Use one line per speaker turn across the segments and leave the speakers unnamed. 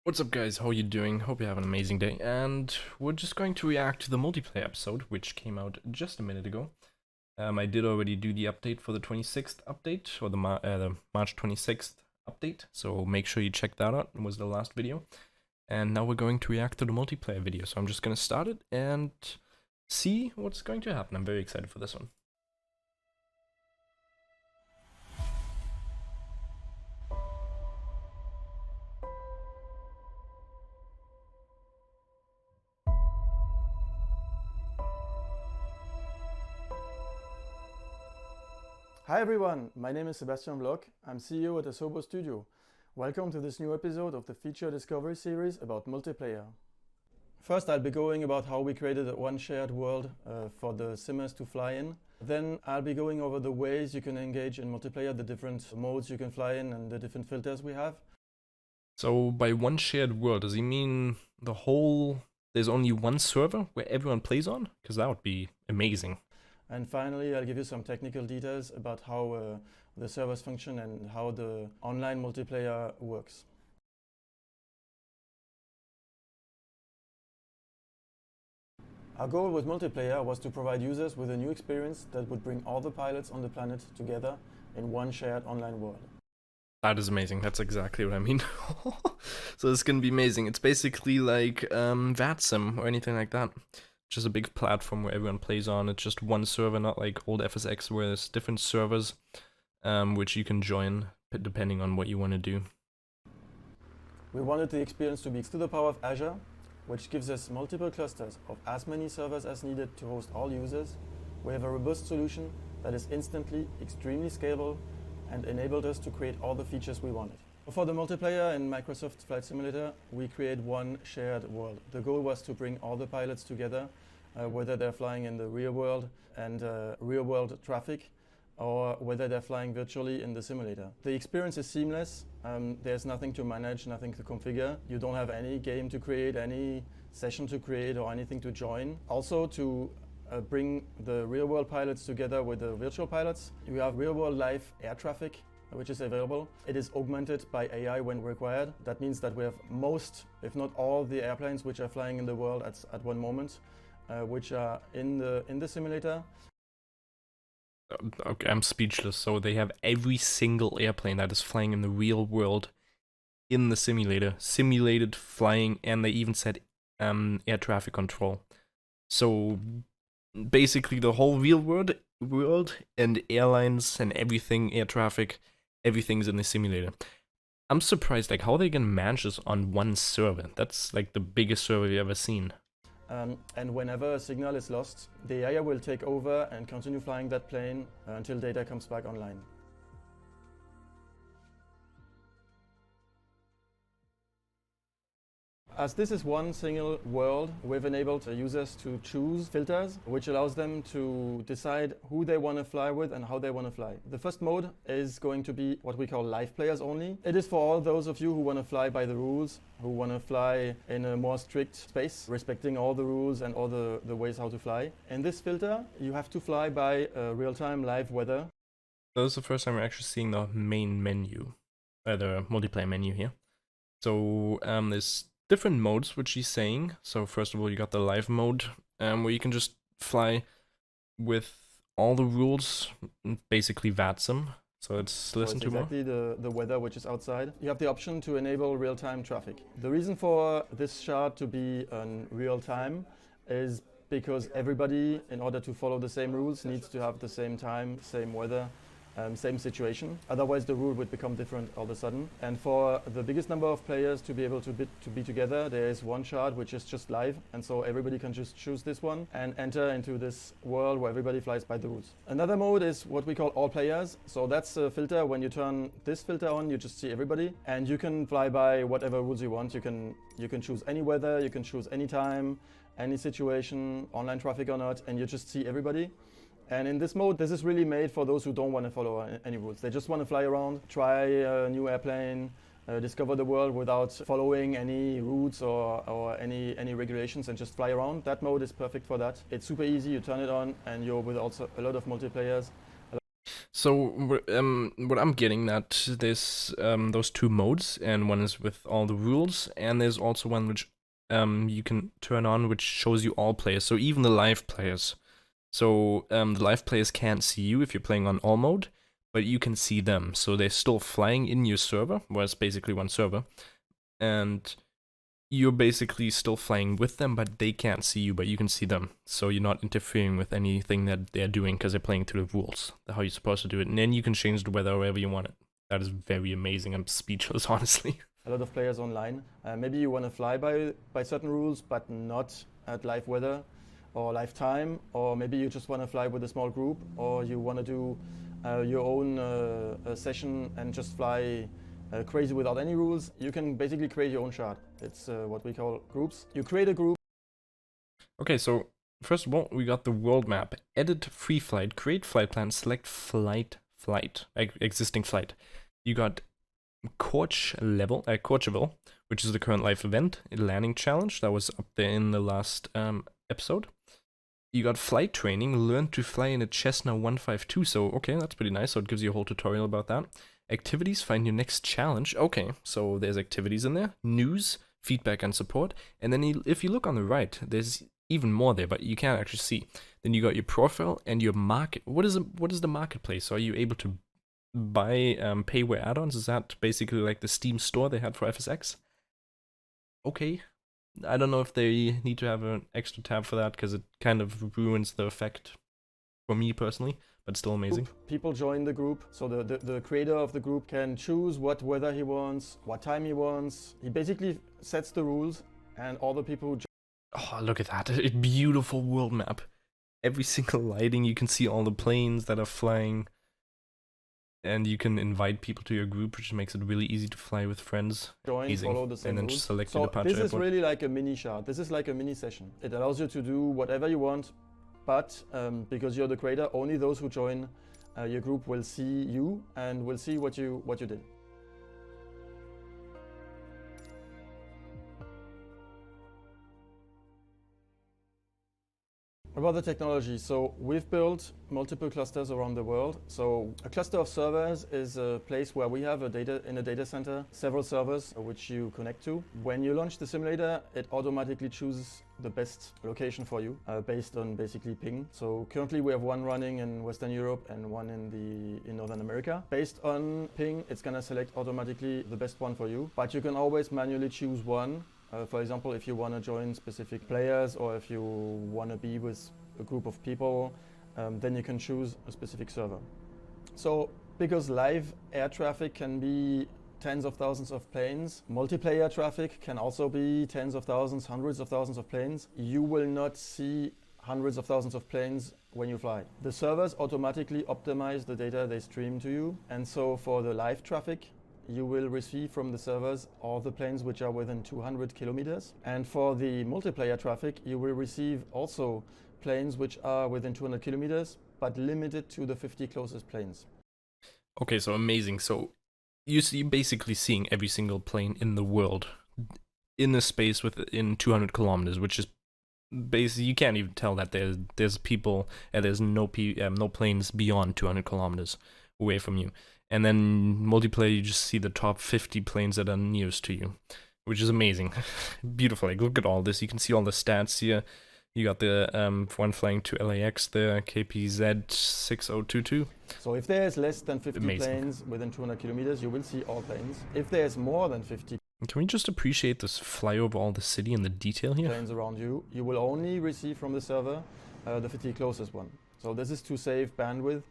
What's up guys, how are you doing? Hope you have an amazing day, and we're just going to react to the multiplayer episode, which came out just a minute ago. I did already do the update for the 26th update, or the March 26th update, so make sure you check that out. It was the last video. And now we're going to react to the multiplayer video, so I'm just going to start it and see what's going to happen. I'm very excited for this one.
Hi everyone, my name is Sebastian Bloch. I'm CEO at Asobo Studio. Welcome to this new episode of the feature discovery series about multiplayer. First, I'll be going about how we created one shared world for the simmers to fly in. Then I'll be going over the ways you can engage in multiplayer, the different modes you can fly in and the different filters we have.
So by one shared world, does he mean the whole, there's only one server where everyone plays on? Because that would be amazing.
And finally, I'll give you some technical details about how the servers function and how the online multiplayer works. Our goal with multiplayer was to provide users with a new experience that would bring all the pilots on the planet together in one shared online world.
That is amazing. That's exactly what I mean. So it's gonna be amazing. It's basically like VATSIM or anything like that. Just a big platform where everyone plays on. It's just one server, not like old FSX where there's different servers which you can join depending on what you want to do.
We wanted the experience to be to the power of Azure, which gives us multiple clusters of as many servers as needed to host all users. We have a robust solution that is instantly extremely scalable and enabled us to create all the features we wanted. For the multiplayer in Microsoft Flight Simulator, we create one shared world. The goal was to bring all the pilots together, whether they're flying in the real world and real world traffic, or whether they're flying virtually in the simulator. The experience is seamless. There's nothing to manage, nothing to configure. You don't have any game to create, any session to create, or anything to join. Also, to bring the real world pilots together with the virtual pilots, you have real world live air traffic which is available. It is augmented by AI when required. That means that we have most, if not all, the airplanes which are flying in the world at one moment, which are in the simulator.
Okay, I'm speechless. So they have every single airplane that is flying in the real world in the simulator, simulated flying, and they even said air traffic control. So basically the whole real world and airlines and everything, air traffic, everything's in the simulator. I'm surprised, like, how they can manage this on one server. That's like the biggest server we've ever seen.
And whenever a signal is lost, the AI will take over and continue flying that plane until data comes back online. As this is one single world, we've enabled users to choose filters, which allows them to decide who they want to fly with and how they want to fly. The first mode is going to be what we call live players only. It is for all those of you who want to fly by the rules, who want to fly in a more strict space, respecting all the rules and all the ways how to fly. In this filter, you have to fly by real-time live weather.
That was the first time we're actually seeing the main menu, the multiplayer menu here. So there's different modes which he's saying. So first of all, you got the live mode where you can just fly with all the rules, basically VATSIM. So let's listen to more.
Exactly the weather which is outside. You have the option to enable real-time traffic. The reason for this chart to be on real-time is because everybody, in order to follow the same rules, needs to have the same time, same weather, same situation. Otherwise the rule would become different all of a sudden. And for the biggest number of players to be able to be together, there is one chart which is just live, and so everybody can just choose this one and enter into this world where everybody flies by the rules. Another mode is what we call all players. So that's a filter. When you turn this filter on, you just see everybody, and you can fly by whatever rules you want. You can choose any weather, you can choose any time, any situation, online traffic or not, and you just see everybody. And in this mode, this is really made for those who don't want to follow any rules. They just want to fly around, try a new airplane, discover the world without following any routes or any regulations, and just fly around. That mode is perfect for that. It's super easy. You turn it on and you're with also a lot of multiplayers.
So what I'm getting at, there's those two modes, and one is with all the rules, and there's also one which you can turn on, which shows you all players, so even the live players. So the live players can't see you if you're playing on all mode, but you can see them. So they're still flying in your server, well, it's basically one server, and you're basically still flying with them, but they can't see you, but you can see them. So you're not interfering with anything that they're doing because they're playing to the rules, how you're supposed to do it. And then you can change the weather however you want it. That is very amazing. I'm speechless, honestly.
A lot of players online. Maybe you want to fly by certain rules, but not at live weather or live time, or maybe you just want to fly with a small group, or you want to do your own session and just fly crazy without any rules. You can basically create your own chart. It's what we call groups. You create a group.
Okay, so first of all, we got the world map. Edit free flight, create flight plan, select flight, existing flight. You got Courchevel, which is the current live event, a landing challenge that was up there in the last episode. You got flight training, learn to fly in a Cessna 152, so okay, that's pretty nice, so it gives you a whole tutorial about that. Activities, find your next challenge, okay, so there's activities in there, news, feedback and support, and then if you look on the right, there's even more there, but you can't actually see. Then you got your profile and your market. What is the marketplace? Are you able to buy payware add-ons? Is that basically like the Steam store they had for FSX? Okay. I don't know if they need to have an extra tab for that, because it kind of ruins the effect for me personally, but still amazing.
People join the group, so the creator of the group can choose what weather he wants, what time he wants. He basically sets the rules, and all the people who
Oh, look at that. A beautiful world map. Every single lighting, you can see all the planes that are flying. And you can invite people to your group, which makes it really easy to fly with friends.
join, follow the same
And then
rules.
just select
So
your departure
this is
airport.
really like a mini chart. This is like a mini session. It allows you to do whatever you want, but because you're the creator, only those who join your group will see you and will see what you did. About the technology, so we've built multiple clusters around the world. So a cluster of servers is a place where we have a data center, several servers which you connect to. When you launch the simulator, it automatically chooses the best location for you based on basically ping. So currently we have one running in Western Europe and one in Northern America. Based on ping, it's gonna select automatically the best one for you, but you can always manually choose one. For example, if you want to join specific players, or if you want to be with a group of people, then you can choose a specific server. So because live air traffic can be tens of thousands of planes, multiplayer traffic can also be tens of thousands, hundreds of thousands of planes. You will not see hundreds of thousands of planes when you fly. The servers automatically optimize the data they stream to you, and so for the live traffic, you will receive from the servers all the planes which are within 200 kilometers. And for the multiplayer traffic, you will receive also planes which are within 200 kilometers, but limited to the 50 closest planes.
Okay, so amazing. So you're basically seeing every single plane in the world in a space within 200 kilometers, which is basically, you can't even tell that there's people and there's no planes beyond 200 kilometers away from you. And then multiplayer, you just see the top 50 planes that are nearest to you, which is amazing. Beautiful. Like, look at all this. You can see all the stats here. You got the one flying to LAX, the KPZ 6022.
So if there's less than 50
Amazing.
planes within 200 kilometers, you will see all planes. If there's more than 50
Can we just appreciate this fly over all the city and the detail here?
planes around you, you will only receive from the server the 50 closest one. So this is to save bandwidth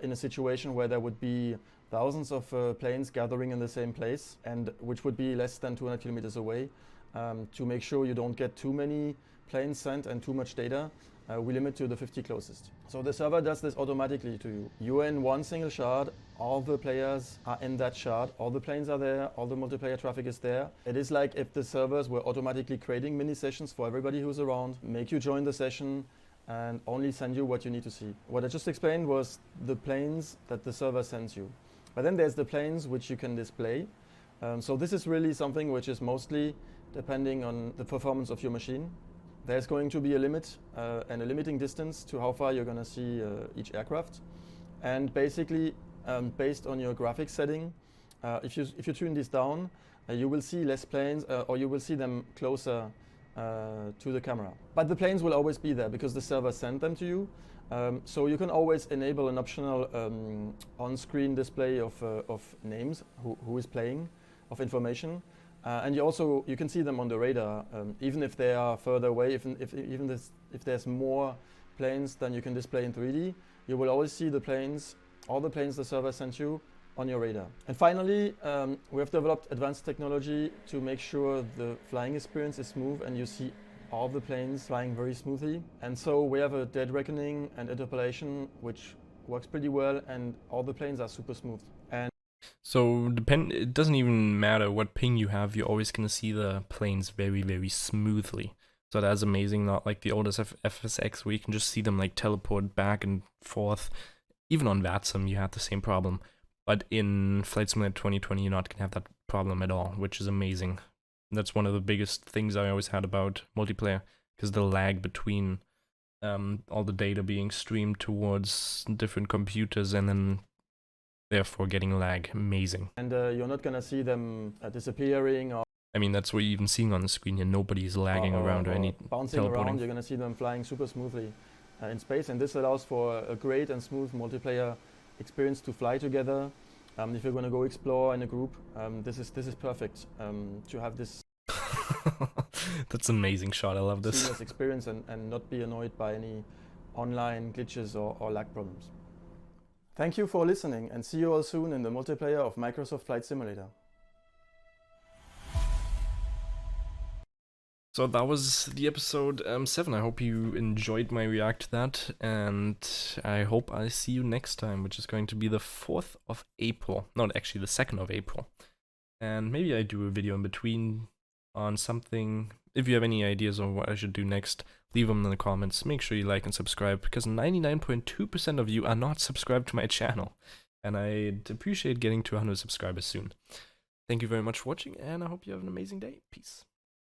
in a situation where there would be thousands of planes gathering in the same place, and which would be less than 200 kilometers away. To make sure you don't get too many planes sent and too much data, we limit to the 50 closest. So the server does this automatically to you. You're in one single shard, all the players are in that shard, all the planes are there, all the multiplayer traffic is there. It is like if the servers were automatically creating mini sessions for everybody who's around, make you join the session, and only send you what you need to see. What I just explained was the planes that the server sends you. But then there's the planes which you can display. So this is really something which is mostly depending on the performance of your machine. There's going to be a limit and a limiting distance to how far you're going to see each aircraft. And basically, based on your graphics setting, if you tune this down, you will see less planes, or you will see them closer to the camera. But the planes will always be there because the server sent them to you. So you can always enable an optional on-screen display of names, who is playing, of information. And you can see them on the radar, even if they are further away. If there's more planes than you can display in 3D, you will always see the planes, all the planes the server sent you, on your radar. And finally, we have developed advanced technology to make sure the flying experience is smooth and you see all the planes flying very smoothly. And so we have a dead reckoning and interpolation, which works pretty well, and all the planes are super smooth. And
so it doesn't even matter what ping you have, you're always gonna see the planes very, very smoothly. So that's amazing, not like the oldest FSX where you can just see them like teleport back and forth. Even on VATSIM you have the same problem. But in Flight Simulator 2020 you're not gonna have that problem at all, which is amazing. That's one of the biggest things I always had about multiplayer, because the lag between all the data being streamed towards different computers and then therefore getting lag. Amazing.
And you're not gonna see them disappearing, or
I mean, that's what you're even seeing on the screen here. Nobody's lagging around or any
bouncing
teleporting
around. You're gonna see them flying super smoothly in space, and this allows for a great and smooth multiplayer experience to fly together. If you're gonna go explore in a group, this is perfect to have this.
That's an amazing shot. I love this.
Seamless experience and not be annoyed by any online glitches or lag problems. Thank you for listening, and see you all soon in the multiplayer of Microsoft Flight Simulator.
So that was the episode 7. I hope you enjoyed my react to that, and I hope I see you next time, which is going to be the 4th of April. Not actually the 2nd of April. And maybe I do a video in between on something. If you have any ideas on what I should do next, leave them in the comments. Make sure you like and subscribe, because 99.2% of you are not subscribed to my channel. And I'd appreciate getting to 100 subscribers soon. Thank you very much for watching, and I hope you have an amazing day. Peace.